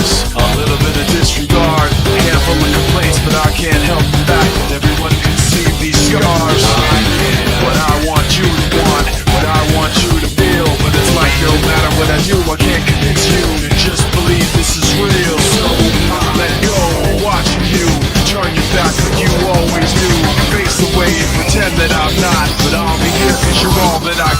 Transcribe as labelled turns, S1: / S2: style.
S1: scars, a little bit of disregard, a handful of complaints, but I can't help the fact that everyone can see these scars. What I want you to want, what I want you to feel, but it's like no matter what I do, I can't convince you to just believe this is real. So let go, watching you turn your back like you always do, face away and pretend that I'm not, but I'll be here 'cause you're all that I